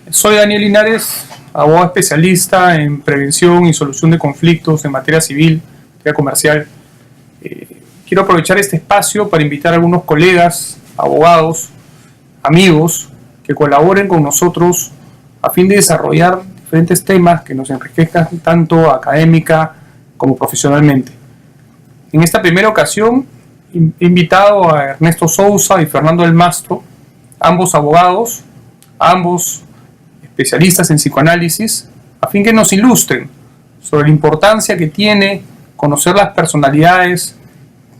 Soy Daniel Linares, abogado especialista en prevención y solución de conflictos en materia civil, materia comercial. Quiero aprovechar este espacio para invitar a algunos colegas, abogados, amigos, que colaboren con nosotros a fin de desarrollar diferentes temas que nos enriquezcan tanto académica como profesionalmente. En esta primera ocasión he invitado a Ernesto Sousa y Fernando del Mastro, ambos abogados, ambos especialistas en psicoanálisis, a fin que nos ilustren sobre la importancia que tiene conocer las personalidades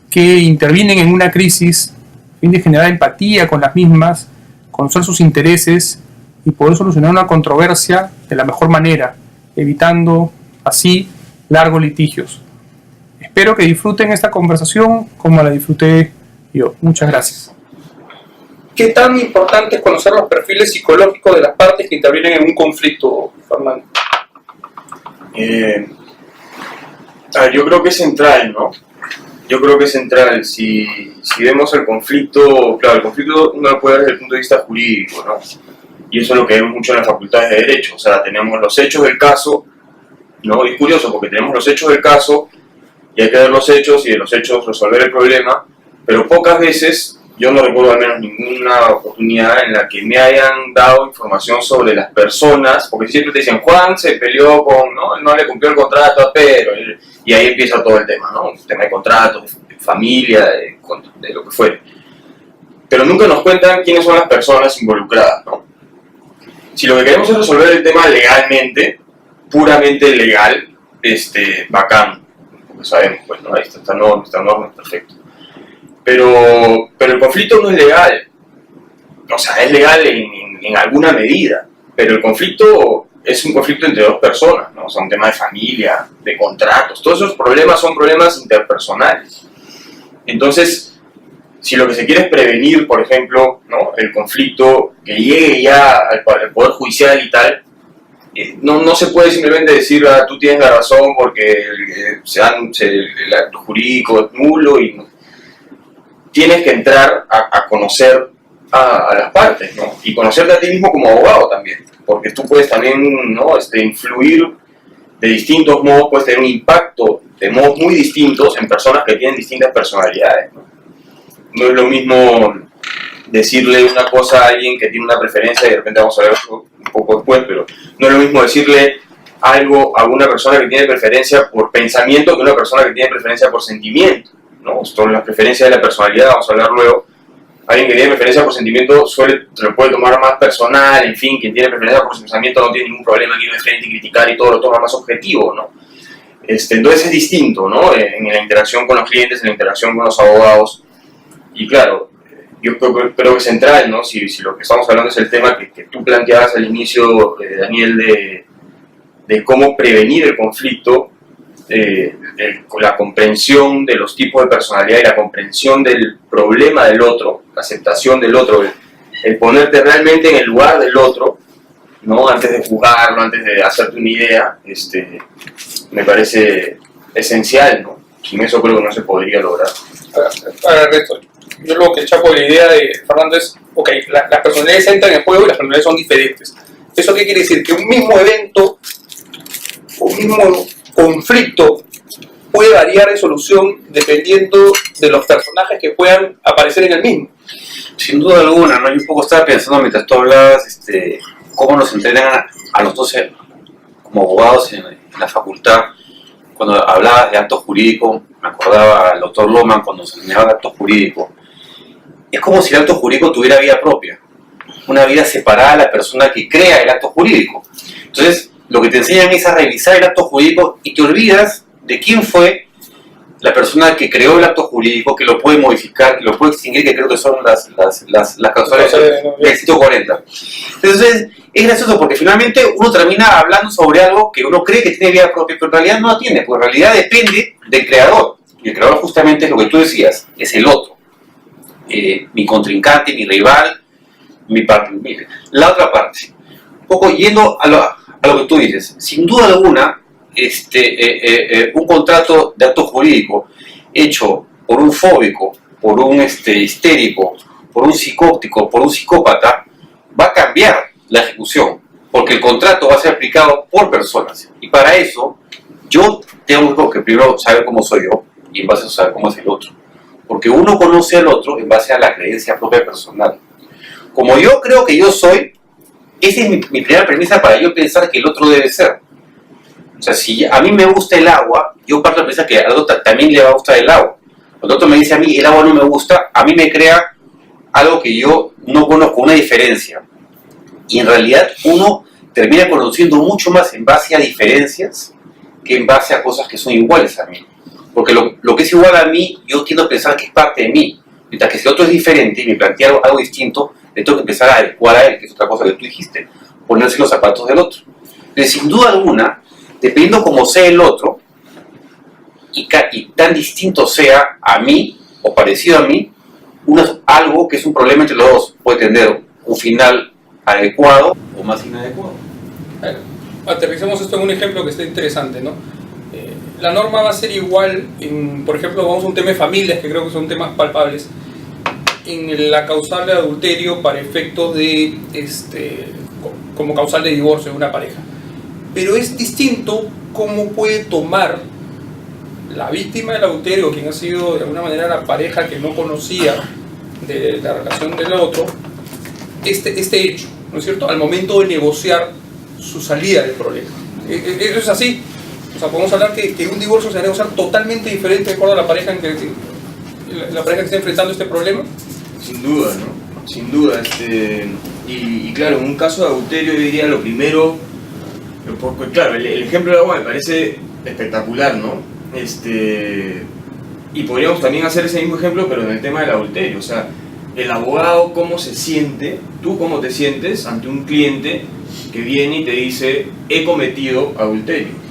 que intervienen en una crisis, a fin de generar empatía con las mismas, conocer sus intereses y poder solucionar una controversia de la mejor manera, evitando así largos litigios. Espero que disfruten esta conversación como la disfruté yo. Muchas gracias. ¿Qué tan importante es conocer los perfiles psicológicos de las partes que intervienen en un conflicto, Fernando? Yo creo que es central, ¿no? Yo creo que es central. Si vemos el conflicto, claro, el conflicto uno lo puede ver desde el punto de vista jurídico, ¿no? Y eso es lo que vemos mucho en las facultades de Derecho. O sea, tenemos los hechos del caso, ¿no? Y es curioso porque tenemos los hechos del caso y hay que ver los hechos y de los hechos resolver el problema, pero pocas veces, yo no recuerdo al menos ninguna oportunidad en la que me hayan dado información sobre las personas, porque siempre te dicen, Juan se peleó con, ¿no? No le cumplió el contrato a Pedro, y ahí empieza todo el tema, ¿no? El tema de contratos, de familia, de lo que fuere. Pero nunca nos cuentan quiénes son las personas involucradas, ¿no? Si lo que queremos es resolver el tema legalmente, puramente legal, bacán, porque sabemos, pues, ¿no? Ahí está esta norma, perfecto. Pero el conflicto no es legal, o sea, es legal en alguna medida, pero el conflicto es un conflicto entre dos personas, ¿no? O sea, un tema de familia, de contratos, todos esos problemas son problemas interpersonales. Entonces, si lo que se quiere es prevenir, por ejemplo, ¿no? El conflicto que llegue ya al Poder Judicial y tal, no se puede simplemente decir, tú tienes la razón porque el acto jurídico es nulo y no. Tienes que entrar a conocer a las partes, ¿no? Y conocerte a ti mismo como abogado también, porque tú puedes también, ¿no? Influir de distintos modos, puedes tener un impacto de modos muy distintos en personas que tienen distintas personalidades, ¿no? No es lo mismo decirle una cosa a alguien que tiene una preferencia, y de repente vamos a ver un poco después, pero no es lo mismo decirle algo a una persona que tiene preferencia por pensamiento que a una persona que tiene preferencia por sentimiento, ¿no? Son las preferencias de la personalidad, vamos a hablar luego. Alguien que tiene preferencia por sentimiento se lo puede tomar más personal, en fin, quien tiene preferencia por pensamiento no tiene ningún problema en ir de frente y criticar y todo lo toma más objetivo, ¿no? Entonces es distinto, ¿no? En la interacción con los clientes, en la interacción con los abogados. Y claro, yo creo que es central, ¿no? Si lo que estamos hablando es el tema que tú planteabas al inicio, Daniel, de cómo prevenir el conflicto, la comprensión de los tipos de personalidad y la comprensión del problema del otro, la aceptación del otro, el ponerte realmente en el lugar del otro, ¿no? Antes de juzgarlo, antes de hacerte una idea, me parece esencial, ¿no? Sin eso creo que no se podría lograr. Ahora, Reto, yo lo que chapo de la idea de Fernando es, ok, las personalidades entran en juego y las personalidades son diferentes. ¿Eso qué quiere decir? Que un mismo evento, un mismo conflicto puede variar de solución dependiendo de los personajes que puedan aparecer en el mismo. Sin duda alguna, ¿no? Yo un poco estaba pensando mientras tú hablabas, cómo nos entrenan a los dos como abogados en la facultad. Cuando hablabas de acto jurídico, me acordaba al doctor Loman cuando se enseñaba de acto jurídico. Es como si el acto jurídico tuviera vida propia, una vida separada de la persona que crea el acto jurídico. Entonces, lo que te enseñan es a revisar el acto jurídico y te olvidas de quién fue la persona que creó el acto jurídico, que lo puede modificar, que lo puede extinguir, que creo que son las causales del éxito 40. Entonces, es gracioso porque finalmente uno termina hablando sobre algo que uno cree que tiene vida propia, pero en realidad no la tiene, porque en realidad depende del creador. Y el creador justamente es lo que tú decías, es el otro. Mi contrincante, mi rival, la otra parte. Un poco yendo a lo que tú dices, sin duda alguna, un contrato de acto jurídico hecho por un fóbico, por un histérico, por un psicóptico, por un psicópata, va a cambiar la ejecución, porque el contrato va a ser aplicado por personas. Y para eso, yo tengo que primero saber cómo soy yo, y en base a eso saber cómo es el otro. Porque uno conoce al otro en base a la creencia propia personal. Como yo creo que yo soy, esa es mi primera premisa para yo pensar que el otro debe ser. O sea, si a mí me gusta el agua, yo parto de la premisa que al otro también le va a gustar el agua. Cuando el otro me dice a mí, el agua no me gusta, a mí me crea algo que yo no conozco, una diferencia. Y en realidad uno termina conociendo mucho más en base a diferencias que en base a cosas que son iguales a mí. Porque lo que es igual a mí, yo tiendo a pensar que es parte de mí. Mientras que si el otro es diferente y me plantea algo distinto, le tengo que empezar a adecuar a él, que es otra cosa que tú dijiste, ponerse los zapatos del otro. Entonces, sin duda alguna, dependiendo cómo sea el otro, y tan distinto sea a mí, o parecido a mí, algo que es un problema entre los dos puede tener un final adecuado o más inadecuado. Aterricemos esto en un ejemplo que está interesante, ¿no? La norma va a ser igual, por ejemplo, vamos a un tema de familias, que creo que son temas palpables, en la causal de adulterio para efectos de, como causal de divorcio de una pareja. Pero es distinto cómo puede tomar la víctima del adulterio, quien ha sido de alguna manera la pareja que no conocía de la relación del otro, este hecho, ¿no es cierto?, al momento de negociar su salida del problema. Eso es así. O sea, podemos hablar que un divorcio se va a negociar totalmente diferente de acuerdo a la pareja la pareja que está enfrentando este problema. Sin duda, ¿no? Sin duda. Y claro, en un caso de adulterio yo diría lo primero, porque claro, el ejemplo del agua me parece espectacular, ¿no? Y podríamos también hacer ese mismo ejemplo, pero en el tema del adulterio. O sea, el abogado, ¿cómo se siente? ¿Tú cómo te sientes ante un cliente que viene y te dice, he cometido adulterio?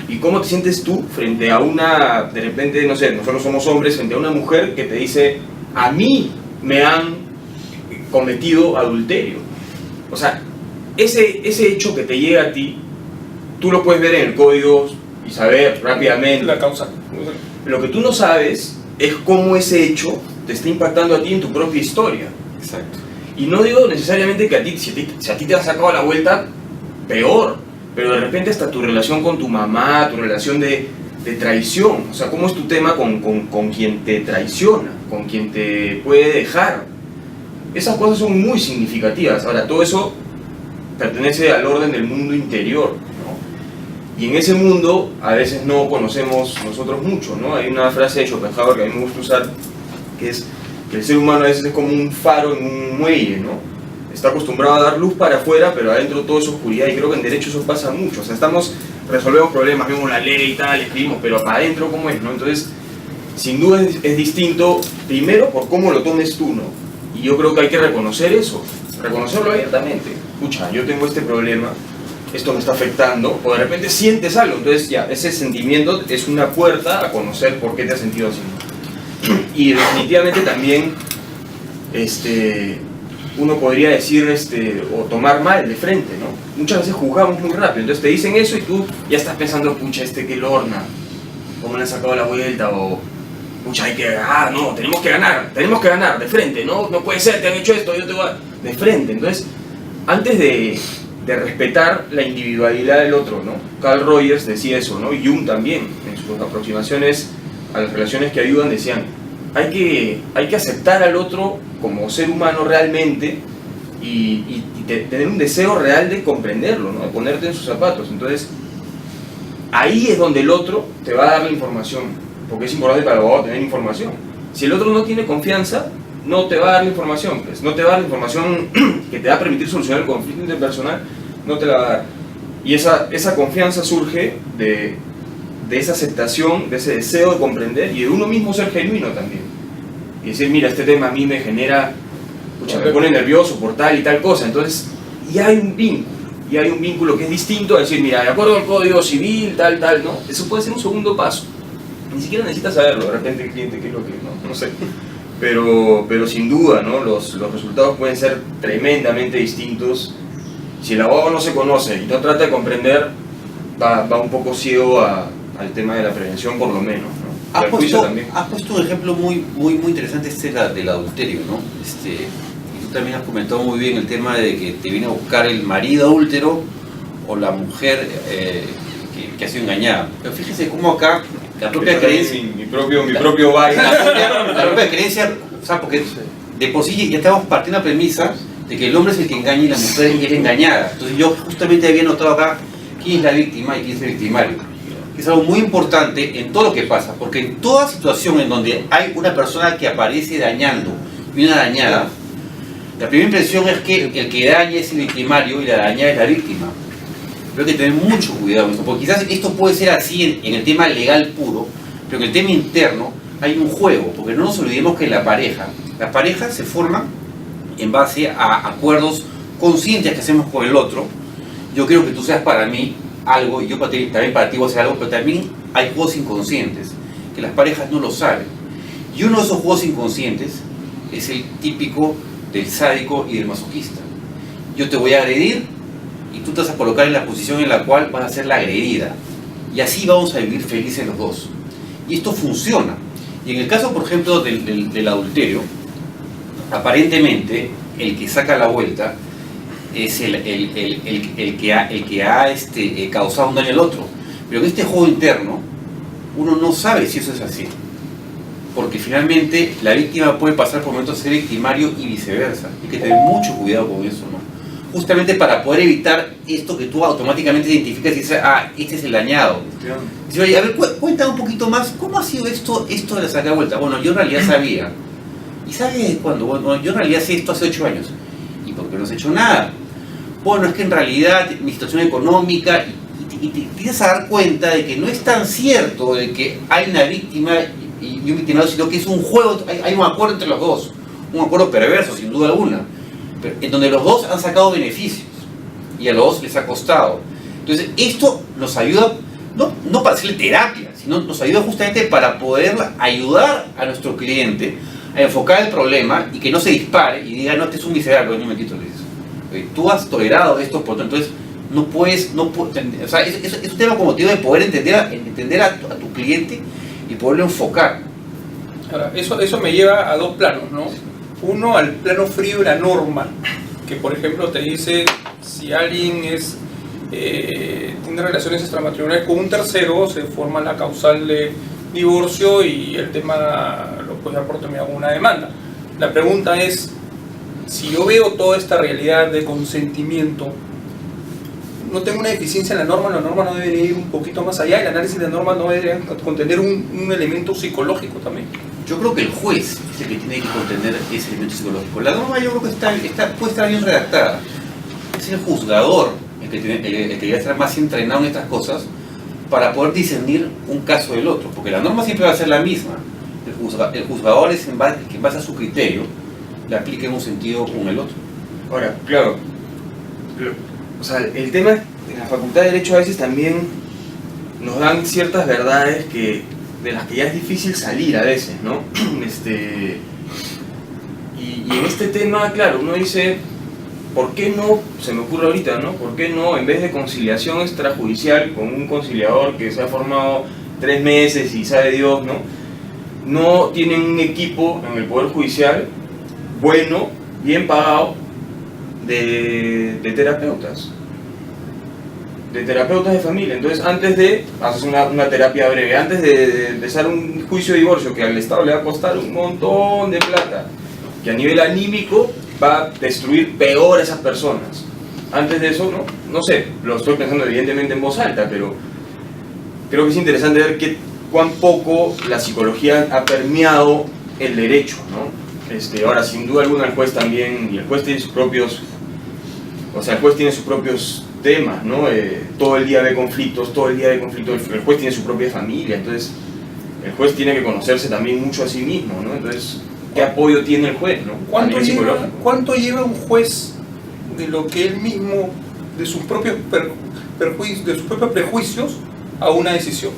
¿Y cómo te sientes tú frente a una, de repente, no sé, nosotros somos hombres, frente a una mujer que te dice, a mí me han cometido adulterio? O sea, ese hecho que te llega a ti, tú lo puedes ver en el código y saber rápidamente. La causa. Lo que tú no sabes es cómo ese hecho te está impactando a ti en tu propia historia. Exacto. Y no digo necesariamente que si a ti te ha sacado la vuelta, peor. Pero de repente hasta tu relación con tu mamá, tu relación de traición. O sea, cómo es tu tema con quien te traiciona, con quien te puede dejar. Esas cosas son muy significativas. Ahora, todo eso pertenece al orden del mundo interior, ¿no? Y en ese mundo a veces no conocemos nosotros mucho, ¿no? Hay una frase de Schopenhauer que a mí me gusta usar, que es que el ser humano a veces es como un faro en un muelle, ¿no? Está acostumbrado a dar luz para afuera, pero adentro todo es oscuridad, y creo que en derecho eso pasa mucho. O sea, resolvemos problemas, vemos la ley y tal, escribimos, pero para adentro ¿cómo es, no? Entonces, sin duda es distinto, primero por cómo lo tomes tú, ¿no? Y yo creo que hay que reconocer eso, reconocerlo abiertamente. Escucha, yo tengo este problema, esto me está afectando, o de repente sientes algo, entonces ya, ese sentimiento es una puerta a conocer por qué te has sentido así. Y definitivamente también, uno podría decir, o tomar mal de frente, ¿no? Muchas veces juzgamos muy rápido, entonces te dicen eso y tú ya estás pensando, pucha, que lorna, cómo le han sacado la vuelta, o pucha, hay que ganar, no, tenemos que ganar, de frente, no puede ser, te han hecho esto, yo te voy a... de frente. Entonces, antes de respetar la individualidad del otro, ¿no? Carl Rogers decía eso, ¿no? Y Jung también, en sus aproximaciones a las relaciones que ayudan, decían, hay que aceptar al otro como ser humano realmente y tener un deseo real de comprenderlo, ¿no? De ponerte en sus zapatos. Entonces, ahí es donde el otro te va a dar la información, porque es importante para el abogado tener información. Si el otro no tiene confianza, no te va a dar la información, pues, no te va a dar la información que te va a permitir solucionar el conflicto interpersonal, no te la va a dar. Y esa confianza surge de esa aceptación, de ese deseo de comprender y de uno mismo ser genuino también. Y decir, mira, este tema a mí me genera, me pone nervioso por tal y tal cosa. Entonces, ya hay un vínculo que es distinto a decir, mira, de acuerdo al Código Civil, tal, ¿no? Eso puede ser un segundo paso. Ni siquiera necesitas saberlo, de repente el cliente, qué es lo que, no sé. Pero sin duda, ¿no? Los resultados pueden ser tremendamente distintos. Si el abogado no se conoce y no trata de comprender, va un poco ciego al tema de la prevención, por lo menos, ¿no? Has puesto un ejemplo muy interesante, del adulterio, ¿no? también has comentado muy bien el tema de que te viene a buscar el marido adúltero o la mujer que ha sido engañada. Pero fíjese cómo acá la propia creencia... Mi propio baile. La propia creencia, o sea, porque de por sí ya estamos partiendo la premisa de que el hombre es el que engaña y la mujer es la engañada. Entonces yo justamente había notado acá quién es la víctima y quién es el victimario. Es algo muy importante en todo lo que pasa, porque en toda situación en donde hay una persona que aparece dañando y una dañada, la primera impresión es que el que daña es el victimario y la dañada es la víctima. Pero hay que tener mucho cuidado con eso, porque quizás esto puede ser así en el tema legal puro, pero en el tema interno hay un juego, porque no nos olvidemos que las parejas se forman en base a acuerdos conscientes que hacemos con el otro. Yo quiero que tú seas para mí algo, y yo también para ti voy a hacer algo, pero también hay juegos inconscientes, que las parejas no lo saben. Y uno de esos juegos inconscientes es el típico del sádico y del masoquista. Yo te voy a agredir y tú te vas a colocar en la posición en la cual vas a ser la agredida. Y así vamos a vivir felices los dos. Y esto funciona. Y en el caso, por ejemplo, del adulterio, aparentemente el que saca la vuelta es el que ha causado un daño al otro. Pero en este juego interno, uno no sabe si eso es así. Porque finalmente la víctima puede pasar por momentos a ser victimario y viceversa. Hay que tener mucho cuidado con eso, ¿no? Justamente para poder evitar esto que tú automáticamente identificas y dices, este es el dañado. Dice, oye, a ver, cuéntame un poquito más, ¿cómo ha sido esto de la sacar vuelta? Bueno, yo en realidad sabía. ¿Y sabes desde cuándo? Bueno, yo en realidad sé esto hace 8 años. ¿Y por qué no has hecho nada? Bueno, es que en realidad mi situación económica, y te empiezas a dar cuenta de que no es tan cierto de que hay una víctima y un victimario, sino que es un juego, hay un acuerdo entre los dos, un acuerdo perverso, sin duda alguna, pero en donde los dos han sacado beneficios y a los dos les ha costado. Entonces, esto nos ayuda, no para hacerle terapia, sino nos ayuda justamente para poder ayudar a nuestro cliente a enfocar el problema y que no se dispare y diga, no, este es un miserable, no me quito, le dices. Tú has tolerado esto, por entonces no puedes, o sea, es un tema como te digo de poder entender a tu cliente y poderlo enfocar. Ahora, eso me lleva a dos planos, ¿no? Uno, al plano frío de la norma, que por ejemplo te dice si alguien tiene relaciones extramatrimoniales con un tercero, se forma la causal de divorcio y el tema lo puede dar por terminado con una demanda. La pregunta es, si yo veo toda esta realidad de consentimiento, no tengo una deficiencia en la norma no debería ir un poquito más allá, el análisis de la norma no debería contener un elemento psicológico también. Yo creo que el juez es el que tiene que contener ese elemento psicológico. La norma yo creo que puede estar bien redactada. Es el juzgador el que debe estar más entrenado en estas cosas para poder discernir un caso del otro, porque la norma siempre va a ser la misma. El juzgador es el que en base a su criterio le aplica en un sentido con el otro. Ahora, claro, o sea, el tema en la Facultad de Derecho a veces también nos dan ciertas verdades de las que ya es difícil salir a veces, ¿no? Y en este tema, claro, uno dice, ¿por qué no, se me ocurre ahorita, ¿no? ¿Por qué no, en vez de conciliación extrajudicial con un conciliador que se ha formado 3 meses y sabe Dios, ¿no? No tienen un equipo en el Poder Judicial bueno, bien pagado, de terapeutas de familia. Entonces, antes de hacer una terapia breve, antes de empezar un juicio de divorcio que al Estado le va a costar un montón de plata, que a nivel anímico va a destruir peor a esas personas, antes de eso, no sé, lo estoy pensando evidentemente en voz alta, pero creo que es interesante ver cuán poco la psicología ha permeado el derecho, ¿no? Ahora, sin duda alguna, el juez también, y el juez tiene sus propios, temas, ¿no? Todo el día ve conflictos, el juez tiene su propia familia, entonces el juez tiene que conocerse también mucho a sí mismo, ¿no? Entonces, ¿qué apoyo tiene el juez, ¿no? ¿Cuánto lleva un juez de lo que él mismo, de sus propios prejuicios, a una decisión?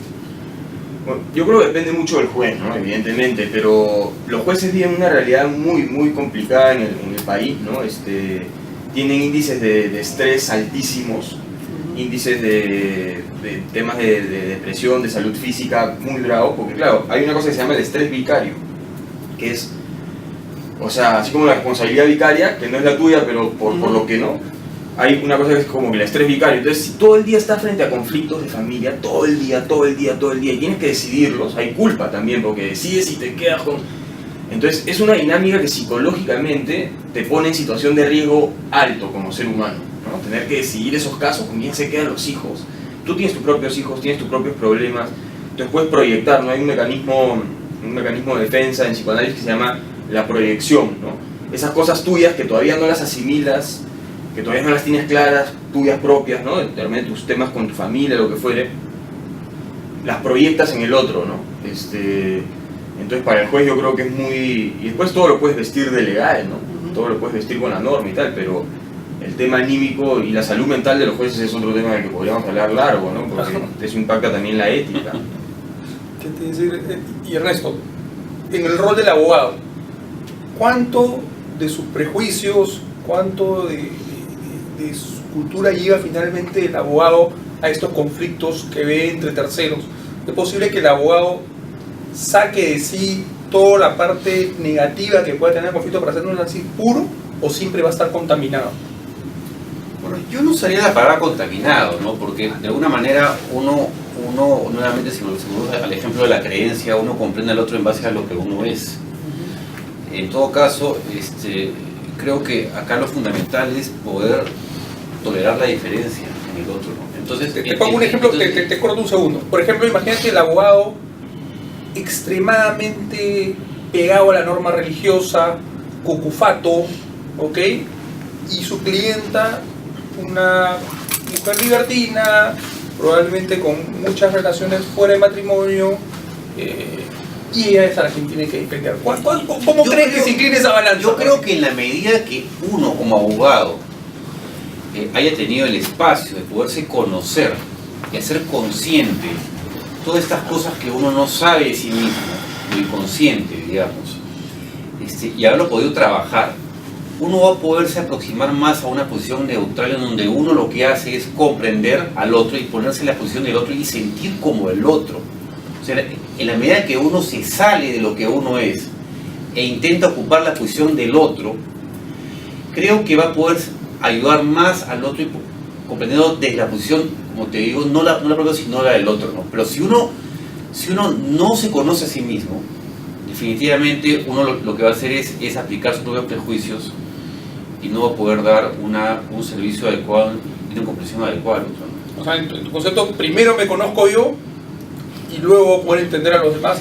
Bueno, yo creo que depende mucho del juez, ¿no? Evidentemente, pero los jueces viven una realidad muy, muy complicada en el país, ¿no? Tienen índices de estrés altísimos, índices de temas de depresión, de salud física muy bravos, porque claro, hay una cosa que se llama el estrés vicario, que es, O sea, así como la responsabilidad vicaria, que no es la tuya, pero por lo que no, hay una cosa que es como el estrés vicario. Entonces, si todo el día estás frente a conflictos de familia, todo el día, y tienes que decidirlos, hay culpa también, porque decides y te quedas con... Entonces, es una dinámica que psicológicamente te pone en situación de riesgo alto como ser humano, ¿no? Tener que decidir esos casos, con quién se quedan los hijos. Tú tienes tus propios hijos, tienes tus propios problemas, entonces puedes proyectar, ¿no? Hay un mecanismo de defensa en psicoanálisis que se llama la proyección, ¿no? Esas cosas tuyas que todavía no las asimilas, que todavía no las tienes claras, tuyas propias, ¿no? De tus temas con tu familia, lo que fuere, las proyectas en el otro, ¿no? Entonces para el juez yo creo que es muy... Y después todo lo puedes vestir de legal, ¿no? Todo lo puedes vestir con la norma y tal, pero el tema anímico y la salud mental de los jueces es otro tema del que podríamos hablar largo, ¿no? Porque eso impacta también la ética. ¿Qué te dice? Y Ernesto, en el rol del abogado, ¿cuánto de sus prejuicios, cuánto de su cultura lleva finalmente el abogado a estos conflictos que ve entre terceros? ¿Es posible que el abogado saque de sí toda la parte negativa que pueda tener el conflicto para hacerlo así puro, o siempre va a estar contaminado? Bueno, yo no usaría la palabra contaminado, ¿no? Porque de alguna manera uno nuevamente, si volvemos al ejemplo de la creencia, uno comprende al otro en base a lo que uno es. En todo caso, creo que acá lo fundamental es poder tolerar la diferencia en el otro, ¿no? Entonces, te pongo un ejemplo, te corto un segundo. Por ejemplo, imagínate el abogado extremadamente pegado a la norma religiosa, cucufato, ¿ok? Y su clienta, una mujer libertina, probablemente con muchas relaciones fuera de matrimonio, y ella es a la quien tiene que defender. ¿Cómo crees que se inclina esa balanza? Yo creo que en la medida que uno como abogado haya tenido el espacio de poderse conocer y hacer consciente todas estas cosas que uno no sabe de sí mismo, lo inconsciente, digamos, y haberlo podido trabajar, uno va a poderse aproximar más a una posición neutral en donde uno lo que hace es comprender al otro y ponerse en la posición del otro y sentir como el otro. O sea, en la medida que uno se sale de lo que uno es e intenta ocupar la posición del otro, creo que va a poder ayudar más al otro y comprendiendo desde la posición, como te digo, no la propia sino la del otro, ¿no? Pero si uno no se conoce a sí mismo, definitivamente uno lo que va a hacer es aplicar sus propios prejuicios y no va a poder dar un servicio adecuado y una comprensión adecuada al otro, ¿no? O sea, en tu concepto, primero me conozco yo y luego poder entender a los demás